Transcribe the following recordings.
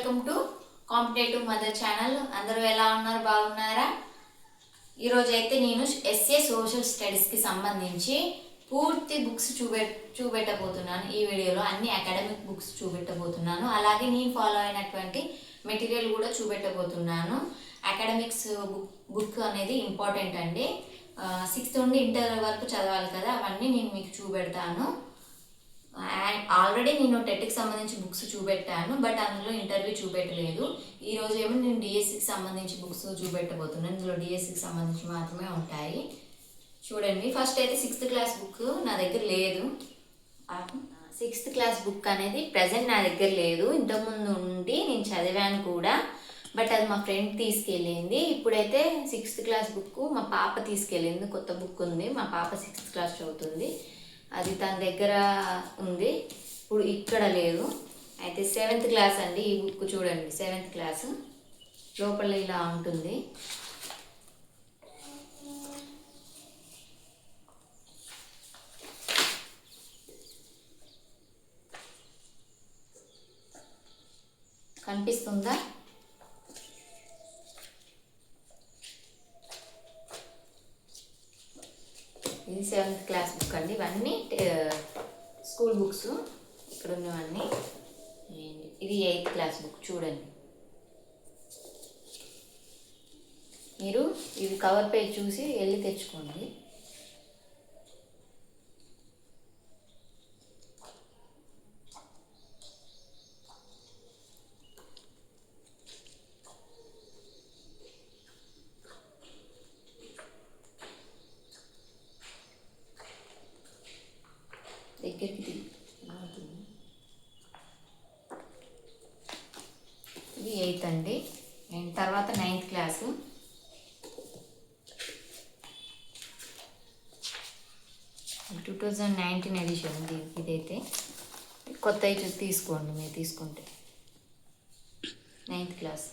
Welcome to competitive mother channel. అందరూ ఎలా ఉన్నారు? బాగున్నారా? ఈరోజు అయితే నేను ఎస్ఏ సోషల్ స్టడీస్కి సంబంధించి పూర్తి బుక్స్ చూపెట్టబోతున్నాను. ఈ వీడియోలో అన్ని అకాడమిక్ బుక్స్ చూపెట్టబోతున్నాను. అలాగే నేను ఫాలో అయినటువంటి మెటీరియల్ కూడా చూపెట్టబోతున్నాను. అకాడమిక్స్ బుక్ అనేది ఇంపార్టెంట్ అండి. 6th నుండి ఇంటర్ వరకు చదవాలి కదా, అవన్నీ నేను మీకు చూపెడతాను. ఆల్రెడీ నేను టెట్కి సంబంధించి బుక్స్ చూపెట్టాను, బట్ అందులో ఇంటర్వ్యూ చూపెట్టలేదు. ఈరోజు ఏమో నేను డిఎస్సికి సంబంధించి బుక్స్ చూపెట్టబోతున్నాను. ఇందులో డిఎస్సికి సంబంధించి మాత్రమే ఉంటాయి. చూడండి, ఫస్ట్ అయితే 6th క్లాస్ బుక్ నా దగ్గర లేదు. 6th క్లాస్ బుక్ అనేది ప్రజెంట్ నా దగ్గర లేదు. ఇంతకుముందు ఉండి నేను చదివాను కూడా, బట్ అది మా ఫ్రెండ్ తీసుకెళ్ళింది. ఇప్పుడైతే 6th క్లాస్ బుక్ మా పాప తీసుకెళ్ళింది. కొత్త బుక్ ఉంది, మా పాప 6th క్లాస్ చదువుతుంది. అది తన దగ్గర ఉంది, ఇప్పుడు ఇక్కడ లేదు. అయితే 7th క్లాస్ అండి ఈ బుక్. చూడండి, 7th క్లాస్ లోపల ఇలా ఉంటుంది. కనిపిస్తుందా? ఇది 7th క్లాస్ బుక్ అండి. ఇవన్నీ స్కూల్ బుక్స్ ఇక్కడ ఉన్నవన్నీ. ఇది 8th క్లాస్ బుక్. చూడండి, మీరు ఇది కవర్ పేజ్ చూసి వెళ్ళి తెచ్చుకోండి. దగ్గరికి ఇది 8th అండి. తర్వాత 9th క్లాసు. ఇది 2019 ఎడిషన్. ఇదైతే కొత్త అయితే తీసుకోండి, మీరు తీసుకుంటే. 9th class.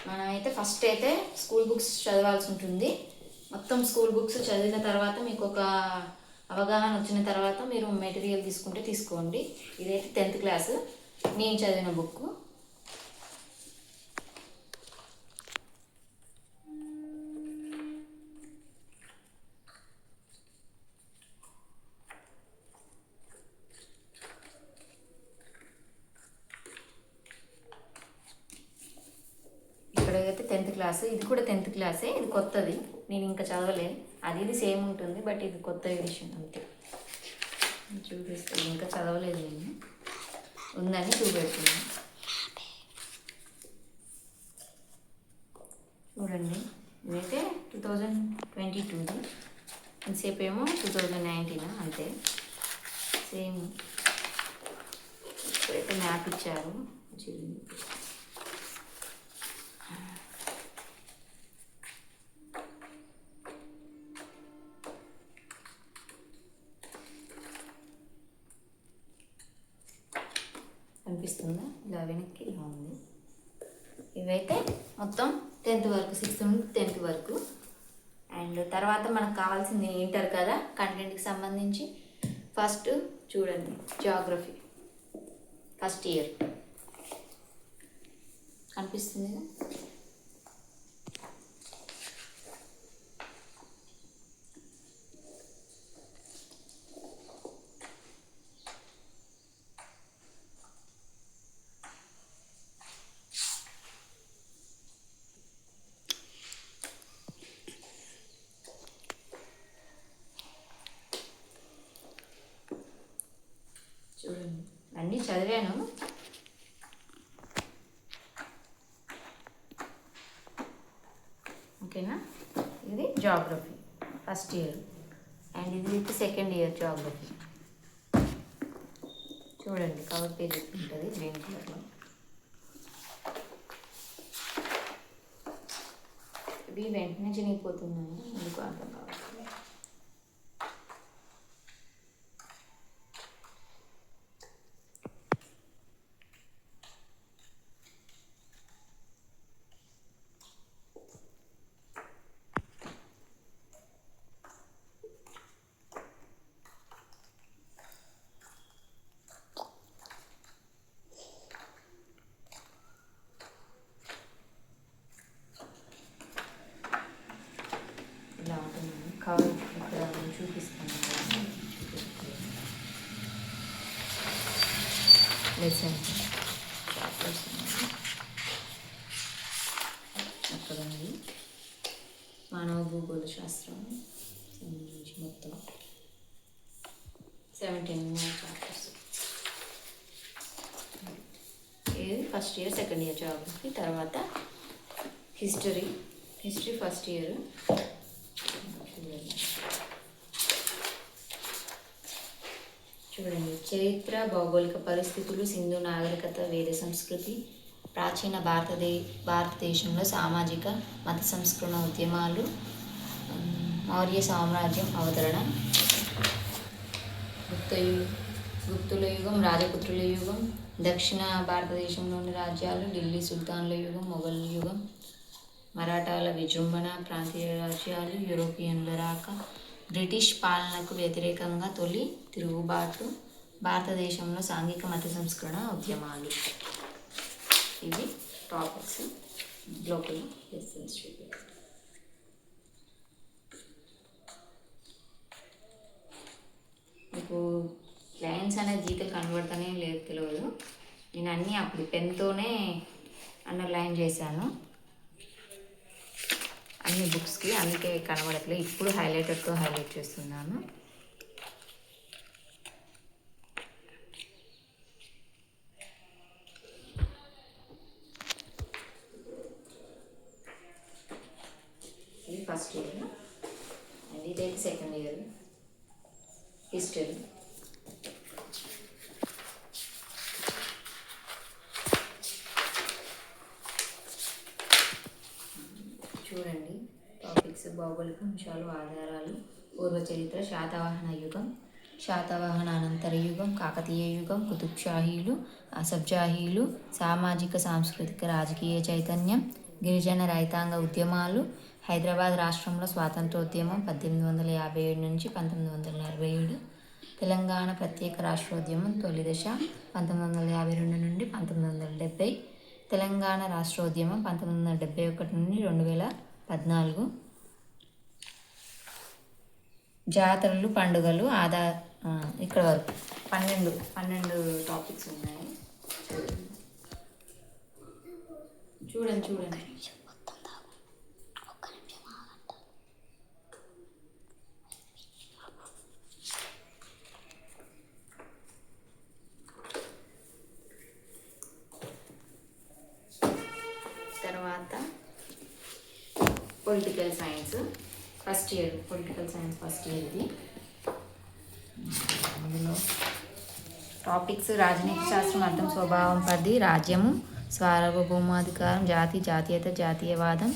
మనమైతే ఫస్ట్ అయితే స్కూల్ బుక్స్ చదవాల్సి ఉంటుంది. మొత్తం స్కూల్ బుక్స్ చదివిన తర్వాత మీకు ఒక అవగాహన వచ్చిన తర్వాత మీరు మెటీరియల్ తీసుకుంటే తీసుకోండి. ఇదైతే 10th క్లాసు నేను చదివిన బుక్. ఇక్కడైతే 10th క్లాస్. ఇది కూడా 10th క్లాసే. ఇది కొత్తది, నేను ఇంకా చదవలేదు. ఇది సేమ్ ఉంటుంది, బట్ ఇది కొత్త ఎడిషన్ అంతే. చూపిస్తాను, ఇంకా చదవలేదు నేను, ఉందని చూపెడుతున్నాను. చూడండి, ఇదైతే 2022ది. ఇంతసేపు ఏమో 2019 అంతే, సేమ్. ఇప్పుడైతే మ్యాప్ ఇచ్చారు. కనిపిస్తుందా? ఇలా వెనక్కి ఇలా ఉంది. ఇవైతే మొత్తం 10th వరకు, 6th నుండి 10th వరకు. అండ్ తర్వాత మనకు కావాల్సింది ఇంటర్ కదా, కంటెంట్కి సంబంధించి. ఫస్ట్ చూడండి, జియోగ్రఫీ ఫస్ట్ ఇయర్ కనిపిస్తుంది కదా. చూడండి, అన్నీ చదివాను. ఓకేనా? ఇది జియోగ్రఫీ ఫస్ట్ ఇయర్, అండ్ ఇది అయితే సెకండ్ ఇయర్ జియోగ్రఫీ. చూడండి, కవర్ పేజ్ ఉంటుంది గ్రీన్ కలర్లో. ఇవి వెంటనే చినిగిపోతున్నాయి, ఎందుకు అర్థం కావాలి. లెసన్స్ చాప్టర్స్ ఉన్నాయి. అక్కడ ఉంది మానవ భూగోళ శాస్త్రం సంబంధించి మొత్తం 17 చాప్టర్స్. ఇది first year, second year geography. తర్వాత హిస్టరీ ఫస్ట్ ఇయర్. చూడండి, చరిత్ర, భౌగోళిక పరిస్థితులు, సింధు నాగరికత, వేద సంస్కృతి, ప్రాచీన భారతదేశంలో సామాజిక మత సంస్కరణ ఉద్యమాలు, మౌర్య సామ్రాజ్యం అవతరణ, గుప్తుల యుగం, రాజపుత్రుల యుగం, దక్షిణ భారతదేశంలోని రాజ్యాలు, ఢిల్లీ సుల్తాన్ల యుగం, మొఘల్ యుగం, మరాఠాల విజృంభణ, ప్రాంతీయ రాజ్యాలు, యూరోపియన్ల రాక, బ్రిటిష్ పాలనకు వ్యతిరేకంగా తొలి తిరుగుబాటు, భారతదేశంలో సాంఘిక మత సంస్కరణ ఉద్యమాలు. ఇవి టాపిక్స్. లోపల లెసన్స్ చూపిస్తాను. మీకు లైన్స్ అనేది గీతలు కనబడతానే లేదు తెలియదు. నేను అన్నీ అప్పుడు పెన్తోనే అండర్లైన్ చేశాను అన్ని బుక్స్కి, అందుకే కనబడట్లేదు. ఇప్పుడు హైలైటర్తో హైలైట్ చేస్తున్నాను. ఇది ఫస్ట్ ఇయర్ అండ్ ఇదైతే సెకండ్ ఇయర్ హిస్టరీ. చూడండి, టాపిక్స్ భౌగోళిక అంశాలు, ఆధారాలు, పూర్వ చరిత్ర, శాతవాహన యుగం, శాతవాహన అనంతర యుగం, కాకతీయ యుగం, కుతుబ్షాహీలు, అసబ్జాహీలు, సామాజిక సాంస్కృతిక రాజకీయ చైతన్యం, గిరిజన రైతాంగ ఉద్యమాలు, హైదరాబాద్ రాష్ట్రంలో స్వాతంత్రోద్యమం 1857 నుంచి 1947, తెలంగాణ ప్రత్యేక రాష్ట్రోద్యమం తొలి దశ 1952 నుండి 1970, తెలంగాణ రాష్ట్రోద్యమం 1971 నుండి 2014, జాతరలు, పండుగలు, ఇక్కడ వరకు 12 టాపిక్స్ ఉన్నాయి. చూడండి. తర్వాత political science first year, political science first year. ఇది అందులో టాపిక్స్ రాజనీతి శాస్త్రం, అర్థం, స్వభావం, పరిధి, రాజ్యము, సార్వభౌమాధికారం, జాతి, జాతీయత, జాతీయవాదం,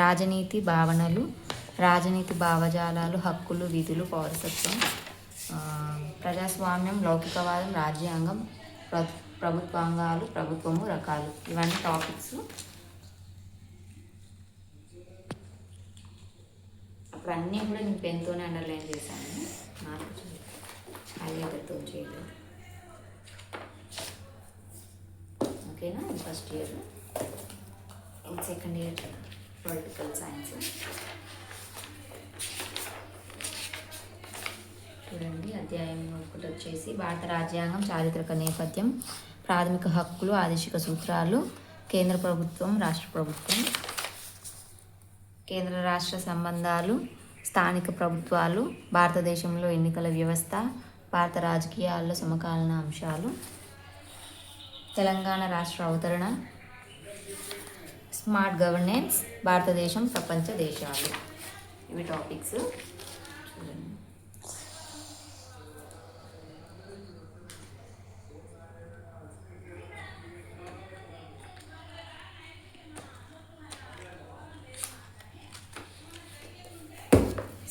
రాజనీతి భావనలు, రాజనీతి భావజాలాలు, హక్కులు, విధులు, పౌరసత్వం, ప్రజాస్వామ్యం, లౌకికవాదం, రాజ్యాంగం, ప్రభుత్వాంగాలు, ప్రభుత్వము, రకాలు. ఇవన్నీ టాపిక్స్. అప్పుడు అన్నీ కూడా నేను పెన్తోనే అండర్లైన్ చేశాను, నాకు హైలైటర్తో చేయలేదు. ఓకేనా? First year. Second year political science. చూడండి, అధ్యాయం 1 వచ్చేసి భారత రాజ్యాంగం, చారిత్రక నేపథ్యం, ప్రాథమిక హక్కులు, ఆదేశిక సూత్రాలు, కేంద్ర ప్రభుత్వం, రాష్ట్ర ప్రభుత్వం, కేంద్ర రాష్ట్ర సంబంధాలు, స్థానిక ప్రభుత్వాలు, భారతదేశంలో ఎన్నికల వ్యవస్థ, భారత రాజకీయాల్లో సమకాలీన అంశాలు, తెలంగాణ రాష్ట్ర అవతరణ, స్మార్ట్ గవర్నెన్స్, భారతదేశం, ప్రపంచ దేశాలు. ఇవి టాపిక్స్. చూడండి,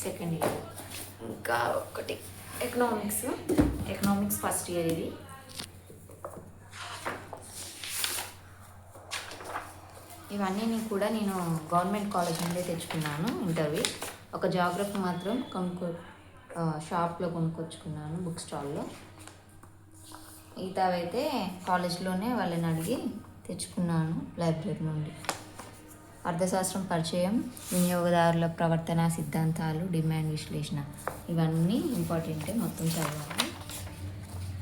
సెకండ్ ఇయర్. ఇంకా ఒకటి ఎకనామిక్స్ ఫస్ట్ ఇయర్. ఇది ఇవన్నీ కూడా నేను గవర్నమెంట్ కాలేజ్ నుండే తెచ్చుకున్నాను. ఇంటర్వ్యూ ఒక జాగ్రఫీ మాత్రం షాప్లో కొనుక్కొచ్చుకున్నాను, బుక్ స్టాల్లో. మిగతావైతే కాలేజ్లోనే వాళ్ళని అడిగి తెచ్చుకున్నాను, లైబ్రరీ నుండి. అర్థశాస్త్రం పరిచయం, వినియోగదారుల ప్రవర్తన సిద్ధాంతాలు, డిమాండ్ విశ్లేషణ, ఇవన్నీ ఇంపార్టెంటే, మొత్తం చదవాలి.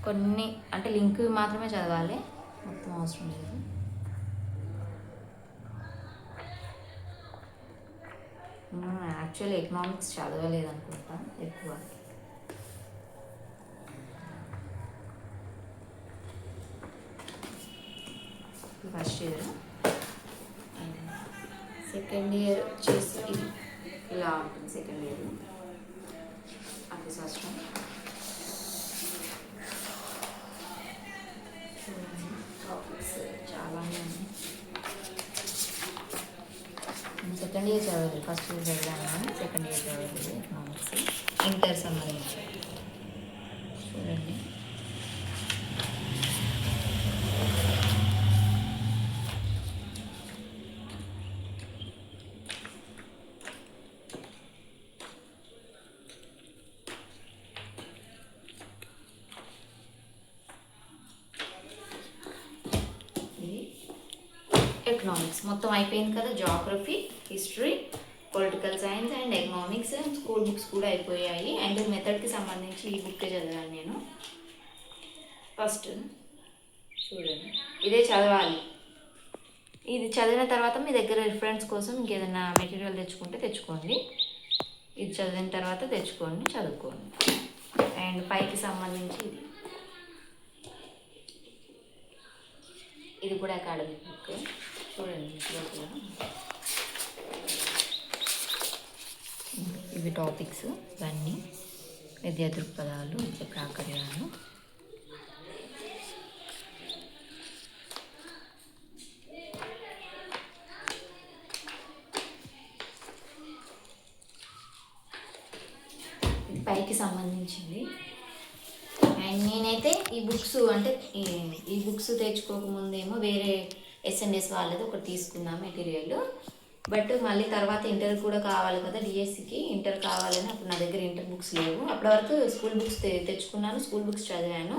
కొన్ని అంటే లింక్ మాత్రమే చదవాలి, మొత్తం అవసరం లేదు. యాక్చువల్లీ ఎకనామిక్స్ చదవలేదు అనుకుంటా ఎక్కువ. First year. సెకండ్ ఇయర్ వచ్చేసి ఇది ఇలా ఉంటుంది. సెకండ్ ఇయర్ అర్థశాస్త్రం. టాపిక్స్ చాలానే ఉన్నాయి. సెకండ్ ఇయర్ చదవలేదు, ఫస్ట్ ఇయర్ చదివాను, సెకండ్ ఇయర్ చదవలేదు ఎకనామిక్స్. ఇంటర్ సంబంధించి చూడండి. ఎకనామిక్స్ మొత్తం అయిపోయింది కదా. Geography, history, political science and economics. School books కూడా అయిపోయాయి. అండ్ మెథడ్కి సంబంధించి ఈ బుక్ చదివాను నేను. ఫస్ట్ చూడండి, ఇదే చదవాలి. ఇది చదివిన తర్వాత మీ దగ్గర రిఫరెన్స్ కోసం ఇంకేదైనా మెటీరియల్ తెచ్చుకుంటే తెచ్చుకోండి. ఇది చదివిన తర్వాత తెచ్చుకోండి, చదువుకోండి. అండ్ పైకి సంబంధించి ఇది కూడా అకాడమిక్ బుక్ చూడండి. లోపల ఇవి టాపిక్స్, ఇవన్నీ విద్యా దృక్పథాలు, విద్య ప్రాకర్యాలు. ఇది పైకి సంబంధించింది. అండ్ నేనైతే ఈ బుక్స్ అంటే ఈ బుక్స్ తెచ్చుకోకముందేమో వేరే ఎస్ఎన్ఎస్ వాళ్ళది ఒకటి తీసుకున్నాం మెటీరియల్. బట్ మళ్ళీ తర్వాత ఇంటర్ కూడా కావాలి కదా, డిఎస్సికి ఇంటర్ కావాలని అప్పుడు నా దగ్గర ఇంటర్ బుక్స్ లేవు. అప్పటి వరకు స్కూల్ బుక్స్ తెచ్చుకున్నాను, స్కూల్ బుక్స్ చదివాను.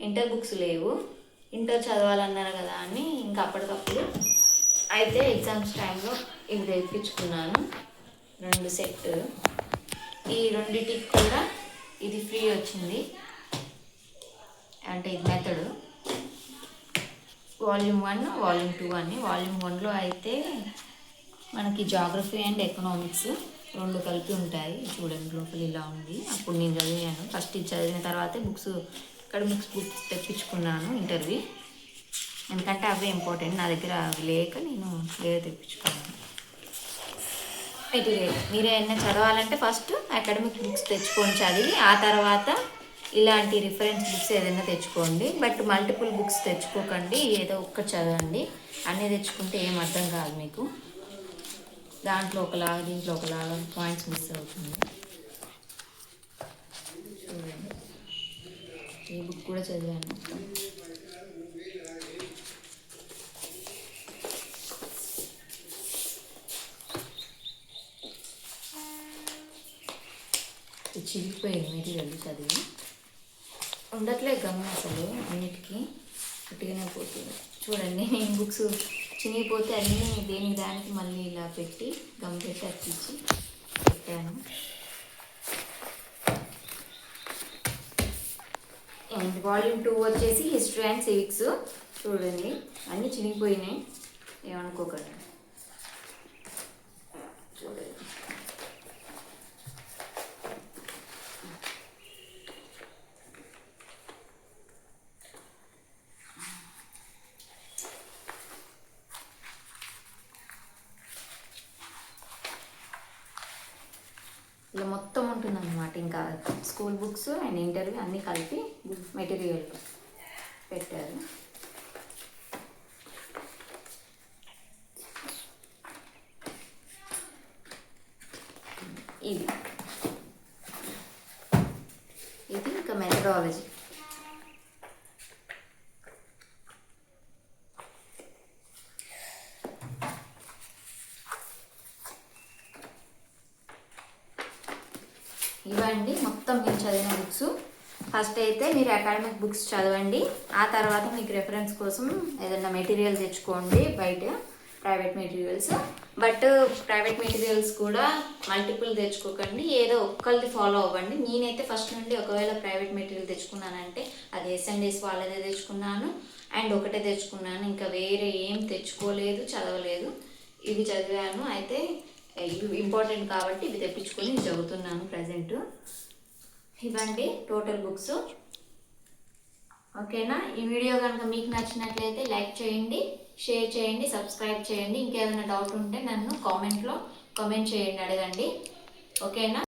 ఇంటర్ బుక్స్ లేవు. ఇంటర్ చదవాలన్నారు కదా అని ఇంకా అప్పటికప్పుడు అయితే ఎగ్జామ్స్ టైంలో ఇవి తెప్పించుకున్నాను, 2 సెట్. ఈ రెండిటికి కూడా ఇది ఫ్రీ వచ్చింది. అంటే ఇది మెథడ్ వాల్యూమ్ 1, వాల్యూమ్ 2 అని. వాల్యూమ్ 1లో అయితే మనకి జాగ్రఫీ అండ్ ఎకనామిక్స్ 2 కలిపి ఉంటాయి. చూడండి లోపల ఇలా ఉంది. అప్పుడు నేను చదివాను. ఫస్ట్ ఇది చదివిన తర్వాతే బుక్స్, అకాడమిక్స్ బుక్స్ తెప్పించుకున్నాను ఇంటర్వి. ఎందుకంటే అవే ఇంపార్టెంట్. నా దగ్గర అవి లేక నేను వేరే తెప్పించుకున్నాను మెటీరియల్. మీరు ఏమైనా చదవాలంటే ఫస్ట్ అకాడమిక్ బుక్స్ తెచ్చుకొని చదివి ఆ తర్వాత ఇలాంటి రిఫరెన్స్ బుక్స్ ఏదైనా తెచ్చుకోండి. బట్ మల్టిపుల్ బుక్స్ తెచ్చుకోకండి, ఏదో ఒక్కటి చదవండి. అన్నీ తెచ్చుకుంటే ఏం అర్థం కాదు మీకు. దాంట్లో ఒకలాగా దీంట్లో ఒకలాగా పాయింట్స్ మిస్ అవుతుంది. చూడండి, ఈ బుక్ కూడా చదివాను మొత్తం. చిరిగిపోయింది మెటీరియల్, చదివి ఉండట్లే గమ్ అసలు అన్నిటికీ గట్టిగానే పోతుంది. చూడండి, నేను బుక్స్ చినిగిపోతే అన్నీ దేనికి దానికి మళ్ళీ ఇలా పెట్టి గమ్ పెట్టి అతికిచ్చి పెట్టాను. అండ్ వాల్యూమ్ 2 వచ్చేసి హిస్టరీ అండ్ సివిక్స్. చూడండి అన్నీ చినిగిపోయినాయి, ఏమనుకోకండి. చూడండి, ఇలా మొత్తం ఉంటుంది అన్నమాట. ఇంకా స్కూల్ బుక్స్ అండ్ ఇంటర్వ్యూ అన్నీ కలిపి మెటీరియల్ పెట్టారు. ఇది ఇంకా మెథడాలజీ. ఇవ్వండి మొత్తం నేను చదివిన బుక్స్. ఫస్ట్ అయితే మీరు అకాడమిక్ బుక్స్ చదవండి, ఆ తర్వాత మీకు రెఫరెన్స్ కోసం ఏదైనా మెటీరియల్ తెచ్చుకోండి బయట. Private materials. But private materials కూడా మల్టిపుల్ తెచ్చుకోకండి, ఏదో ఒక్కరిది ఫాలో అవ్వండి. నేనైతే ఫస్ట్ నుండి ఒకవేళ ప్రైవేట్ మెటీరియల్ తెచ్చుకున్నానంటే అది S&S వాళ్ళదే తెచ్చుకున్నాను అండ్ ఒకటే తెచ్చుకున్నాను, ఇంకా వేరే ఏం తెచ్చుకోలేదు, చదవలేదు. ఇవి చదివాను, అయితే ఇవి ఇంపార్టెంట్ కాబట్టి ఇవి తెప్పించుకొని చదువుతున్నాను ప్రజెంట్. ఇవ్వండి టోటల్ బుక్స్. ఓకేనా? ఈ వీడియో కనుక మీకు నచ్చినట్లయితే లైక్ చేయండి, షేర్ చేయండి, సబ్స్క్రైబ్ చేయండి. ఇంకేమైనా డౌట్ ఉంటే నన్ను కామెంట్ చేయండి, అడగండి. ఓకేనా?